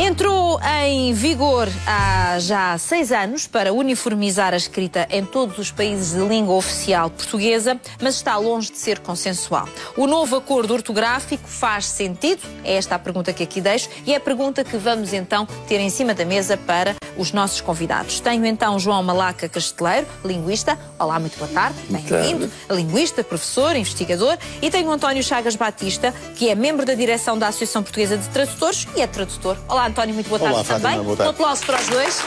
Entrou em vigor há já 6 anos para uniformizar a escrita em todos os países de língua oficial portuguesa, mas está longe de ser consensual. O novo acordo ortográfico faz sentido? É esta a pergunta que aqui deixo e é a pergunta que vamos então ter em cima da mesa para os nossos convidados. Tenho então João Malaca Casteleiro, linguista. Olá, muito boa tarde. Bem-vindo. Linguista, professor, investigador. E tenho António Chagas Batista, que é membro da direção da Associação Portuguesa de Tradutores e é tradutor. Olá, António, muito boa tarde. Olá, Fátima, também. boa tarde. Um aplauso para os dois.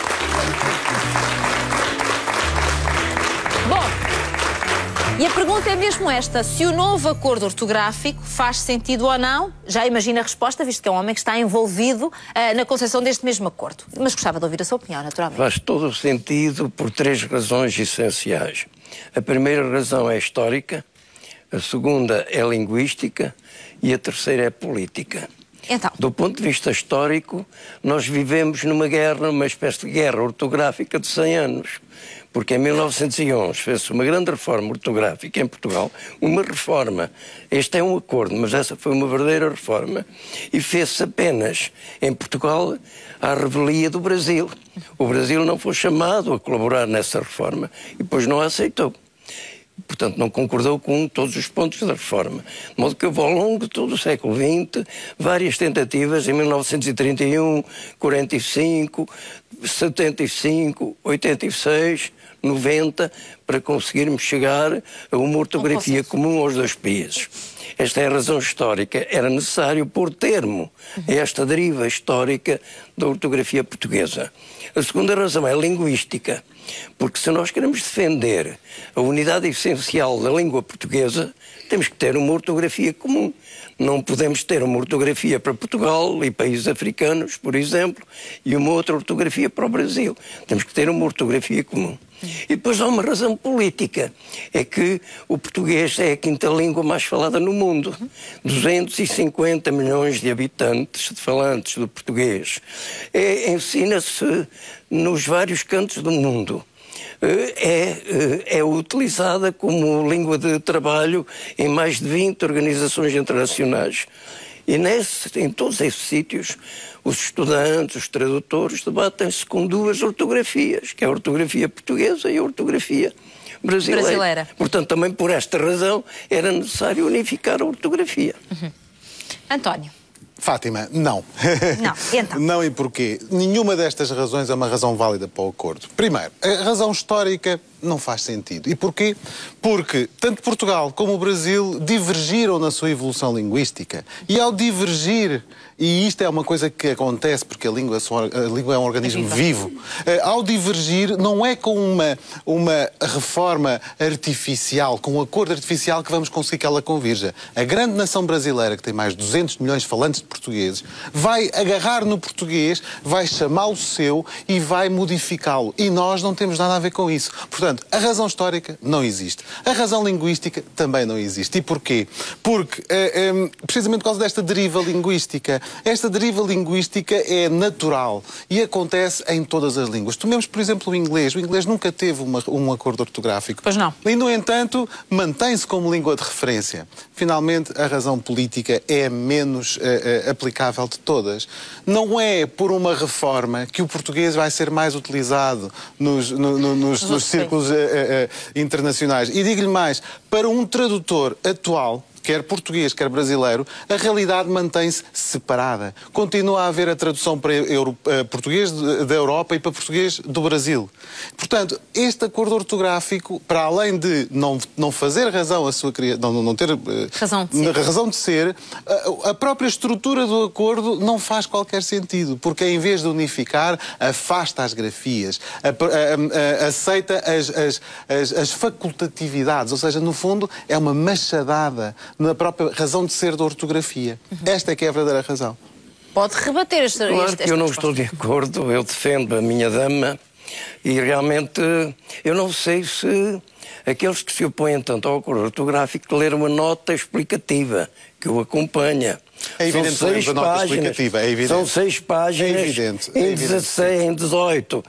Bom, e a pergunta é mesmo esta: se o novo acordo ortográfico faz sentido ou não? Já imagina a resposta, visto que é um homem que está envolvido na concepção deste mesmo acordo. Mas gostava de ouvir a sua opinião, naturalmente. Faz todo o sentido por 3 razões essenciais. A primeira razão é histórica, a segunda é linguística e a terceira é política. Então. Do ponto de vista histórico, nós vivemos numa guerra, uma espécie de guerra ortográfica de 100 anos. Porque em 1911 fez-se uma grande reforma ortográfica em Portugal, uma reforma. Este é um acordo, mas essa foi uma verdadeira reforma. E fez-se apenas em Portugal à revelia do Brasil. O Brasil não foi chamado a colaborar nessa reforma e depois não a aceitou. Portanto, não concordou com todos os pontos da reforma. De modo que houve ao longo de todo o século XX várias tentativas, em 1931, 45, 75, 86, 90, para conseguirmos chegar a uma ortografia comum aos 2 países. Esta é a razão histórica. Era necessário pôr termo a esta deriva histórica da ortografia portuguesa. A segunda razão é linguística, porque se nós queremos defender a unidade essencial da língua portuguesa, temos que ter uma ortografia comum. Não podemos ter uma ortografia para Portugal e países africanos, por exemplo, e uma outra ortografia para o Brasil. Temos que ter uma ortografia comum. E depois há uma razão política, é que o português é a 5ª língua mais falada no mundo. 250 milhões de habitantes, de falantes do português. Ensina-se nos vários cantos do mundo. É utilizada como língua de trabalho em mais de 20 organizações internacionais. E em todos esses sítios, os estudantes, os tradutores, debatem-se com 2 ortografias, que é a ortografia portuguesa e a ortografia brasileira. Portanto, também por esta razão, era necessário unificar a ortografia. António. Fátima, não. Não, então. Não, e porquê? Nenhuma destas razões é uma razão válida para o acordo. Primeiro, a razão histórica não faz sentido. E porquê? Porque tanto Portugal como o Brasil divergiram na sua evolução linguística. E ao divergir, e isto é uma coisa que acontece porque a língua é um organismo vivo, ao divergir não é com uma reforma artificial, com um acordo artificial que vamos conseguir que ela convirja. A grande nação brasileira, que tem mais de 200 milhões de falantes de portugueses, vai agarrar no português, vai chamá-lo seu e vai modificá-lo. E nós não temos nada a ver com isso. Portanto, a razão histórica não existe. A razão linguística também não existe. E porquê? Porque, precisamente por causa desta deriva linguística, esta deriva linguística é natural e acontece em todas as línguas. Tomemos, por exemplo, o inglês. O inglês nunca teve um acordo ortográfico. Pois não. E, no entanto, mantém-se como língua de referência. Finalmente, a razão política é a menos aplicável de todas. Não é por uma reforma que o português vai ser mais utilizado nos círculos internacionais. E digo-lhe mais, para um tradutor atual, quer português, quer brasileiro, a realidade mantém-se separada. Continua a haver a tradução para português da Europa e para português do Brasil. Portanto, este acordo ortográfico, para além de não fazer razão a sua criação, não ter razão de ser, a própria estrutura do acordo não faz qualquer sentido, porque em vez de unificar, afasta as grafias, aceita as facultatividades, ou seja, no fundo, é uma machadada na própria razão de ser da ortografia. Esta é que é a verdadeira razão. Pode rebater esta Claro que eu não estou de acordo, eu defendo a minha dama e realmente eu não sei se aqueles que se opõem tanto ao acordo ortográfico leram a nota explicativa que o acompanha. É evidente que a nota explicativa, é evidente. São 6 páginas, é evidente, em 16, em 18,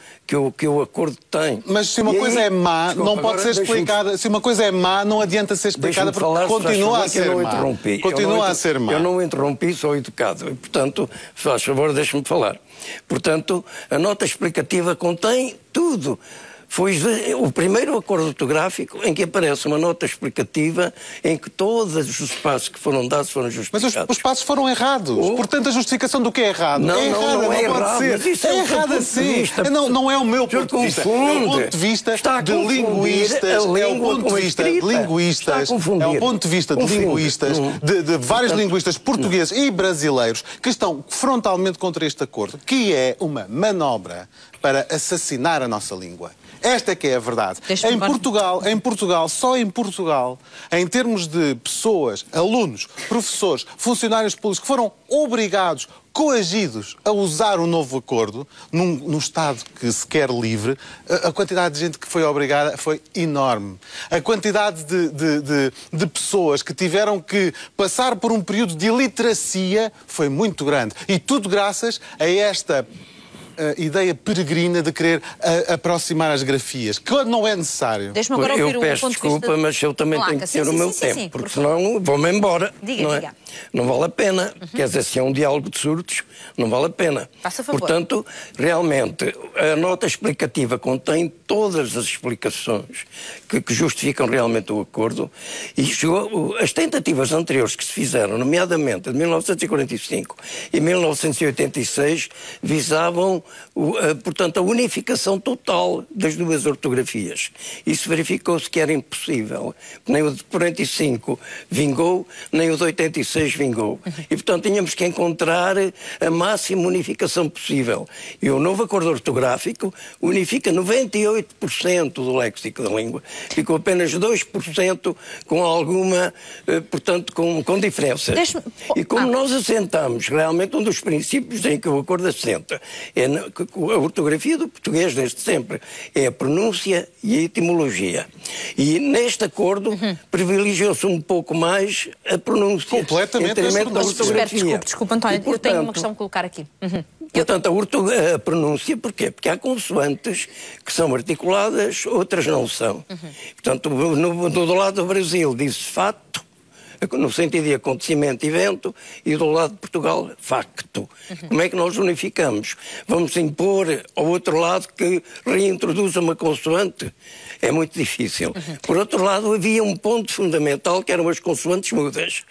que o acordo tem. Mas se uma coisa é má, não pode ser explicada. Se uma coisa é má, não adianta ser explicada, porque continua a ser má. Continua a ser má. Eu não interrompi, sou educado. E, portanto, faz favor, deixe-me falar. Portanto, a nota explicativa contém tudo. Foi o primeiro acordo ortográfico em que aparece uma nota explicativa em que todos os espaços que foram dados foram justificados. Mas os espaços foram errados. Portanto, a justificação do que é errado não é errada, não é pode errado, ser. É errada sim. Não é o meu ponto de vista. É o ponto de vista de linguistas. É o ponto de vista de linguistas. É o ponto de vista de linguistas, de vários linguistas portugueses e brasileiros que estão frontalmente contra este acordo, que é uma manobra para assassinar a nossa língua. Esta é que é a verdade. Em Portugal, só em Portugal, em termos de pessoas, alunos, professores, funcionários públicos que foram obrigados, coagidos a usar o novo acordo, num Estado que se quer livre, a quantidade de gente que foi obrigada foi enorme. A quantidade de pessoas que tiveram que passar por um período de iliteracia foi muito grande. E tudo graças a esta ideia peregrina de querer aproximar as grafias, que não é necessário. Deixa-me agora ouvir eu peço desculpa, mas eu também tenho que ter o meu tempo, porque senão vou-me embora. Diga. Não vale a pena. Quer dizer, se é um diálogo de surdos, não vale a pena. Faça favor. Portanto, realmente, a nota explicativa contém todas as explicações que justificam realmente o acordo, e as tentativas anteriores que se fizeram, nomeadamente de 1945 e 1986, visavam, portanto, a unificação total das duas ortografias. Isso verificou-se que era impossível. Nem o de 45 vingou, nem o de 86 vingou. E, portanto, tínhamos que encontrar a máxima unificação possível. E o novo acordo ortográfico unifica 98% do léxico da língua. Ficou apenas 2% com alguma, portanto, com diferenças. E como nós assentamos, realmente, um dos princípios em que o acordo assenta é a ortografia do português, desde sempre, é a pronúncia e a etimologia. E neste acordo privilegiou-se um pouco mais a pronúncia. Completamente. Desculpa, António, eu tenho uma questão a colocar aqui. Portanto, a pronúncia, porquê? Porque há consoantes que são articuladas, outras não são. Portanto, do lado do Brasil diz fato, no sentido de acontecimento, evento, e do lado de Portugal, facto. Como é que nós unificamos? Vamos impor ao outro lado que reintroduza uma consoante? É muito difícil. Por outro lado, havia um ponto fundamental que eram as consoantes mudas.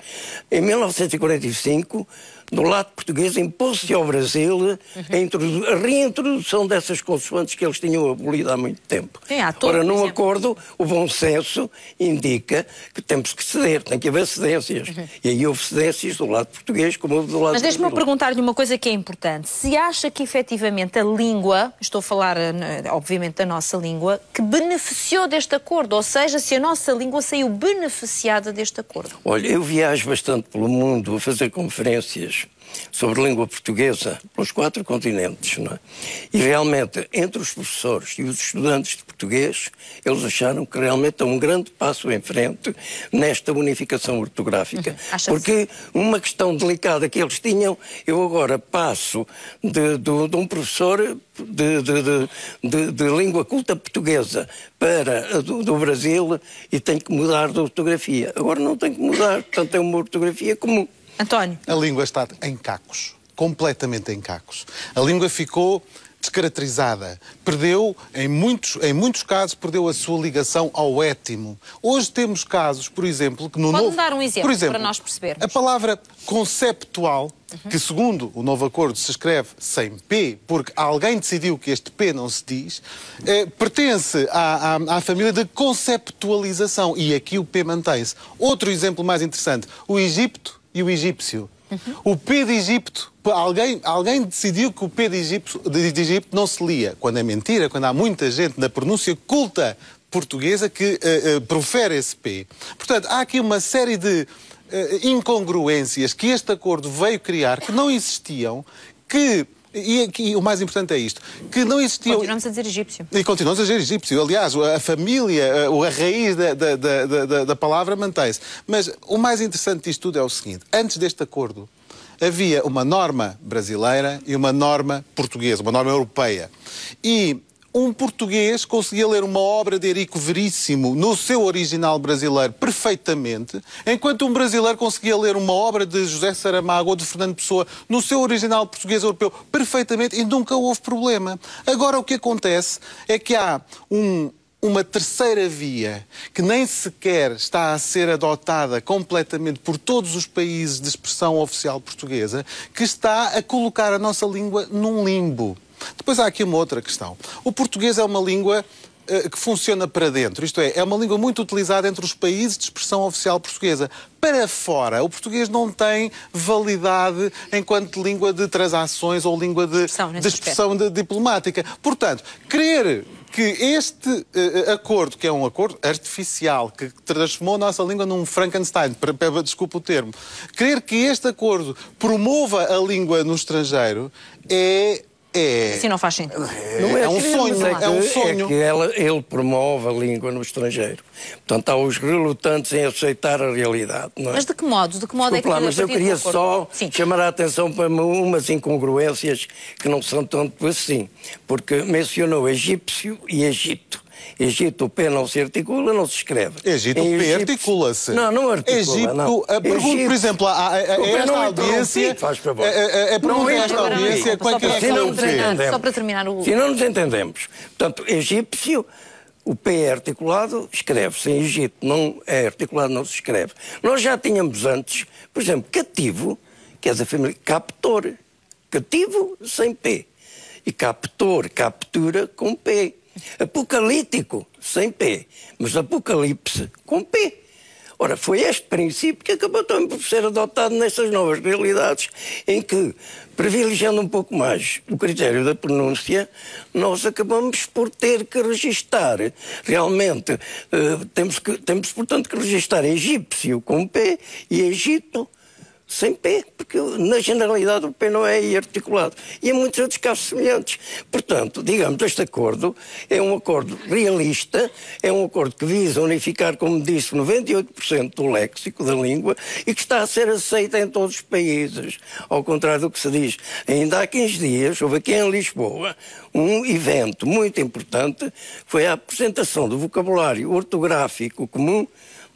Em 1945, do lado português, impôs-se ao Brasil a reintrodução dessas consoantes que eles tinham abolido há muito tempo. Ora, no acordo, o bom senso indica que temos que ceder, tem que haver cedências. E aí houve cedências do lado português como houve do lado brasileiro. Mas deixe-me perguntar-lhe uma coisa que é importante. Se acha que, efetivamente, a língua, estou a falar, obviamente, da nossa língua, que beneficiou deste acordo, ou seja, se a nossa língua saiu beneficiada deste acordo? Olha, eu viajo bastante pelo mundo a fazer conferências sobre língua portuguesa pelos 4 continentes, não é? E realmente, entre os professores e os estudantes de português, eles acharam que realmente é um grande passo em frente nesta unificação ortográfica. Porque uma questão delicada que eles tinham, eu agora passo de um professor de língua culta portuguesa para do Brasil e tenho que mudar de ortografia. Agora não tenho que mudar, portanto é uma ortografia comum. António. A língua está em cacos, completamente em cacos. A língua ficou descaracterizada, perdeu, em muitos casos, perdeu a sua ligação ao étimo. Hoje temos casos, por exemplo, que no novo... Pode dar um exemplo para nós percebermos. A palavra conceptual, que segundo o novo acordo se escreve sem P, porque alguém decidiu que este P não se diz, pertence à família de conceptualização, e aqui o P mantém-se. Outro exemplo mais interessante, o Egito e o egípcio. O P de Egito, alguém decidiu que o P de Egito não se lia, quando é mentira, quando há muita gente na pronúncia culta portuguesa que profere esse P. Portanto, há aqui uma série de incongruências que este acordo veio criar, que não existiam, que E o mais importante é isto, que não existia... Continuamos a dizer egípcio. E continuamos a dizer egípcio. Aliás, a família, a raiz da palavra mantém-se. Mas o mais interessante disto tudo é o seguinte. Antes deste acordo, havia uma norma brasileira e uma norma portuguesa, uma norma europeia. E um português conseguia ler uma obra de Érico Veríssimo no seu original brasileiro perfeitamente, enquanto um brasileiro conseguia ler uma obra de José Saramago ou de Fernando Pessoa no seu original português europeu perfeitamente e nunca houve problema. Agora o que acontece é que há uma terceira via que nem sequer está a ser adotada completamente por todos os países de expressão oficial portuguesa, que está a colocar a nossa língua num limbo. Depois há aqui uma outra questão. O português é uma língua que funciona para dentro, isto é uma língua muito utilizada entre os países de expressão oficial portuguesa. Para fora, o português não tem validade enquanto língua de transações ou língua de expressão diplomática. Portanto, querer que este acordo, que é um acordo artificial, que transformou a nossa língua num Frankenstein, desculpa o termo, querer que este acordo promova a língua no estrangeiro Assim não faz sentido. É um sonho. É que ele promove a língua no estrangeiro. Portanto, há os reluttantes em aceitar a realidade. Não é? Mas de que modo? Desculpa, É que... mas eu queria só chamar a atenção para umas incongruências que não são tanto assim. Porque mencionou egípcio e Egito. Egito, o P não se articula, não se escreve. Egito, o P articula-se. Não articula. Egito, não. Pergunto, por exemplo, a esta audiência... Faz favor. Pergunto a esta audiência quanto é que é o P. Só para terminar o... Se não nos entendemos. Portanto, egípcio, o P é articulado, escreve-se. Em Egito não é articulado, não se escreve. Nós já tínhamos antes, por exemplo, cativo, que é da família captor. Cativo sem P. E captor, captura com P. Apocalíptico, sem P, mas apocalipse, com P. Ora, foi este princípio que acabou também por ser adotado nessas novas realidades, em que, privilegiando um pouco mais o critério da pronúncia, nós acabamos por ter que registar. Realmente, temos portanto, que registar egípcio com P e Egito sem P, porque na generalidade o P não é articulado. E em muitos outros casos semelhantes. Portanto, digamos, este acordo é um acordo realista, é um acordo que visa unificar, como disse, 98% do léxico da língua e que está a ser aceito em todos os países. Ao contrário do que se diz. Ainda há 15 dias, houve aqui em Lisboa um evento muito importante, foi a apresentação do vocabulário ortográfico comum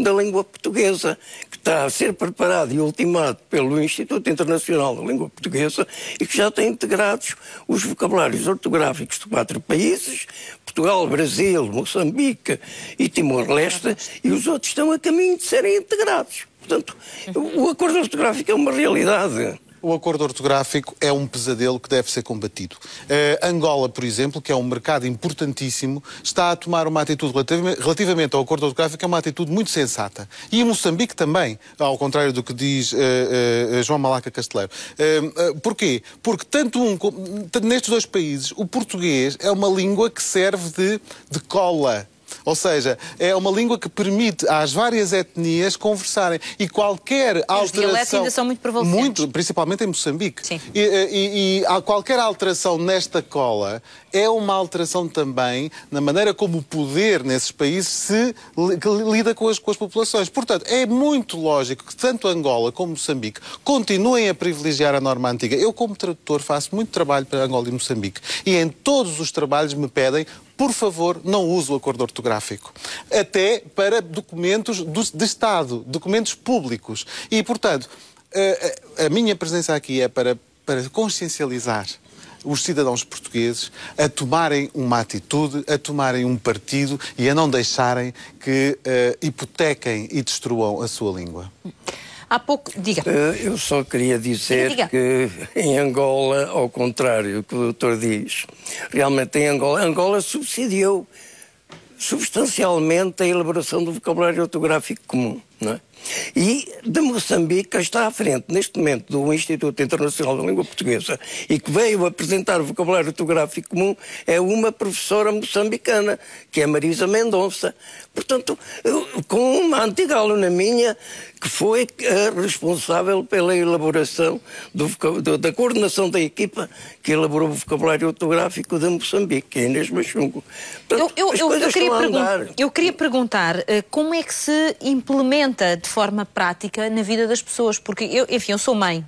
da língua portuguesa, que está a ser preparado e ultimado pelo Instituto Internacional da Língua Portuguesa e que já tem integrados os vocabulários ortográficos de 4 países, Portugal, Brasil, Moçambique e Timor-Leste, e os outros estão a caminho de serem integrados. Portanto, o acordo ortográfico é uma realidade. O acordo ortográfico é um pesadelo que deve ser combatido. Angola, por exemplo, que é um mercado importantíssimo, está a tomar uma atitude relativamente ao acordo ortográfico, é uma atitude muito sensata. E Moçambique também, ao contrário do que diz João Malaca Casteleiro. Porquê? Porque tanto nestes dois países, o português é uma língua que serve de cola. Ou seja, é uma língua que permite às várias etnias conversarem. E qualquer alteração... Os dialetos ainda são muito prevalecentes. Principalmente em Moçambique. Sim. E qualquer alteração nesta cola é uma alteração também na maneira como o poder nesses países lida com as populações. Portanto, é muito lógico que tanto Angola como Moçambique continuem a privilegiar a norma antiga. Eu, como tradutor, faço muito trabalho para Angola e Moçambique. E em todos os trabalhos me pedem: por favor, não use o acordo ortográfico. Até para documentos de Estado, documentos públicos. E, portanto, a minha presença aqui é para consciencializar os cidadãos portugueses a tomarem uma atitude, a tomarem um partido e a não deixarem que hipotequem e destruam a sua língua. Há pouco... Diga. Eu só queria dizer que em Angola, ao contrário do que o doutor diz, realmente em Angola subsidiou substancialmente a elaboração do vocabulário ortográfico comum, não é? E de Moçambique, que está à frente, neste momento, do Instituto Internacional da Língua Portuguesa e que veio apresentar o vocabulário ortográfico comum, é uma professora moçambicana, que é Marisa Mendonça. Portanto, com uma antiga aluna minha, que foi a responsável pela elaboração da coordenação da equipa que elaborou o vocabulário ortográfico de Moçambique, Inês Machungo. Portanto, eu queria perguntar como é que se implementa de forma prática na vida das pessoas, porque eu sou mãe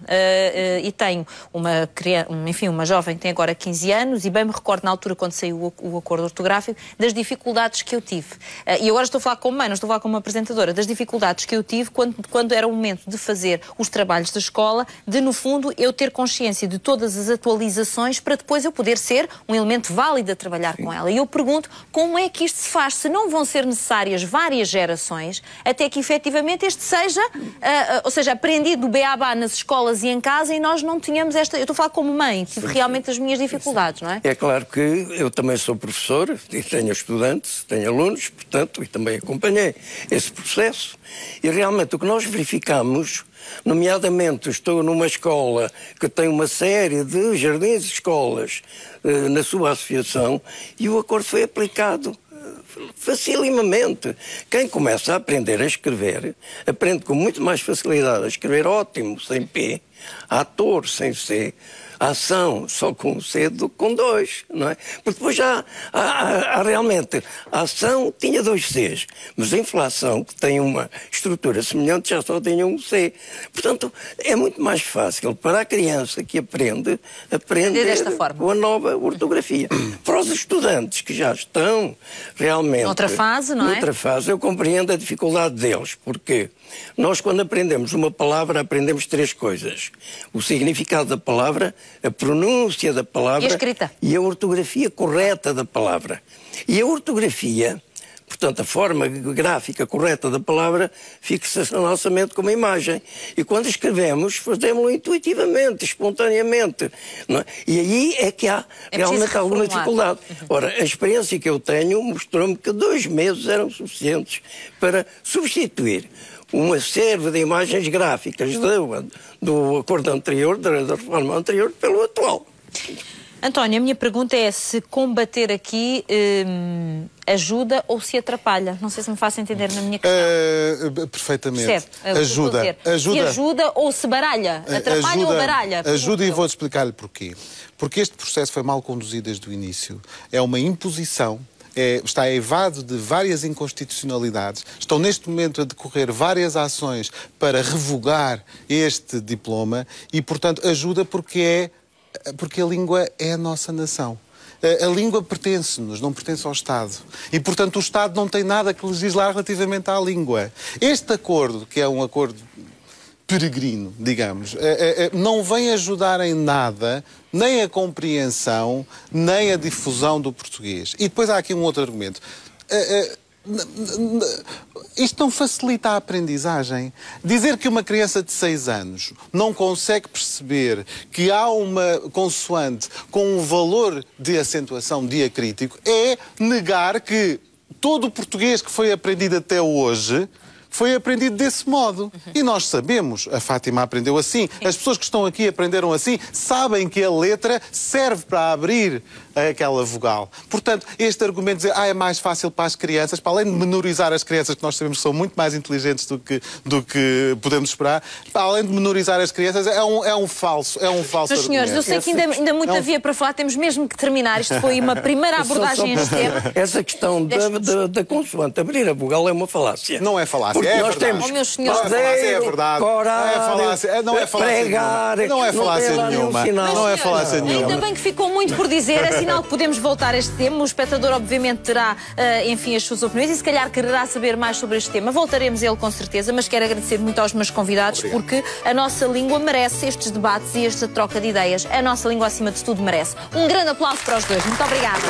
e tenho uma jovem que tem agora 15 anos e bem me recordo na altura quando saiu o acordo ortográfico das dificuldades que eu tive. E agora estou a falar como mãe, não estou a falar como uma apresentadora, das dificuldades que eu tive quando era o momento de fazer os trabalhos da escola, de no fundo eu ter consciência de todas as atualizações para depois eu poder ser um elemento válido a trabalhar com ela. E eu pergunto como é que isto se faz, se não vão ser necessárias várias gerações até que efetivamente este seja, ou seja, aprendido do beabá nas escolas e em casa e nós não tenhamos esta... Eu estou a falar como mãe, tive realmente as minhas dificuldades, não é? É claro que eu também sou professor e tenho estudantes, tenho alunos, portanto, e também acompanhei esse processo. E realmente o que nós verificamos, nomeadamente estou numa escola que tem uma série de jardins e escolas na sua associação e o acordo foi aplicado facilimamente. Quem começa a aprender a escrever, aprende com muito mais facilidade a escrever ótimo, sem P, ator, sem C, ação só com C do que com 2, não é? Porque depois já há realmente a ação tinha 2 Cs, mas a inflação, que tem uma estrutura semelhante, já só tinha um C. Portanto, é muito mais fácil para a criança que aprender desta forma, com a nova ortografia. Para os estudantes que já estão realmente... Noutra fase, não é? Noutra fase, eu compreendo a dificuldade deles, porque nós, quando aprendemos uma palavra, aprendemos 3 coisas. O significado da palavra, a pronúncia da palavra e a escrita. E a ortografia correta da palavra. E a ortografia, portanto, a forma gráfica correta da palavra, fixa-se na nossa mente como imagem. E quando escrevemos, fazemos-lo intuitivamente, espontaneamente. Não é? E aí é que há realmente alguma dificuldade. Ora, a experiência que eu tenho mostrou-me que 2 meses eram suficientes para substituir uma série de imagens gráficas do acordo anterior, da reforma anterior, pelo atual. António, a minha pergunta é se combater aqui ajuda ou se atrapalha. Não sei se me faço entender na minha questão. Perfeitamente. Ajuda. Se ajuda ou se baralha. Atrapalha ou baralha? Ajuda e vou-te explicar-lhe porquê. Porque este processo foi mal conduzido desde o início. É uma imposição. Está evado de várias inconstitucionalidades. Estão neste momento a decorrer várias ações para revogar este diploma e, portanto, ajuda porque a língua é a nossa nação. A língua pertence-nos, não pertence ao Estado. E, portanto, o Estado não tem nada que legislar relativamente à língua. Este acordo, que é um acordo peregrino, digamos, não vem ajudar em nada nem a compreensão, nem a difusão do português. E depois há aqui um outro argumento. Isto não facilita a aprendizagem. Dizer que uma criança de 6 anos não consegue perceber que há uma consoante com um valor de acentuação diacrítico é negar que todo o português que foi aprendido até hoje foi aprendido desse modo. E nós sabemos, a Fátima aprendeu assim, as pessoas que estão aqui aprenderam assim, sabem que a letra serve para abrir aquela vogal. Portanto, este argumento de dizer é mais fácil para as crianças, para além de menorizar as crianças, que nós sabemos que são muito mais inteligentes do que podemos esperar, para além de menorizar as crianças, é um falso Mas, senhores, eu sei que ainda muito havia para falar, temos mesmo que terminar. Isto foi uma primeira abordagem a este tema. Essa questão da consoante abrir a vogal é uma falácia. Não é falácia. Porque nós temos meus senhores, é verdade. Não é falácia nenhuma. Não é falácia nenhuma. Ainda bem que ficou muito por dizer, é sinal que podemos voltar a este tema. O espectador, obviamente, terá, enfim, as suas opiniões e se calhar quererá saber mais sobre este tema. Voltaremos a ele com certeza, mas quero agradecer muito aos meus convidados. Obrigado. Porque a nossa língua merece estes debates e esta troca de ideias. A nossa língua, acima de tudo, merece. Um grande aplauso para os dois. Muito obrigada.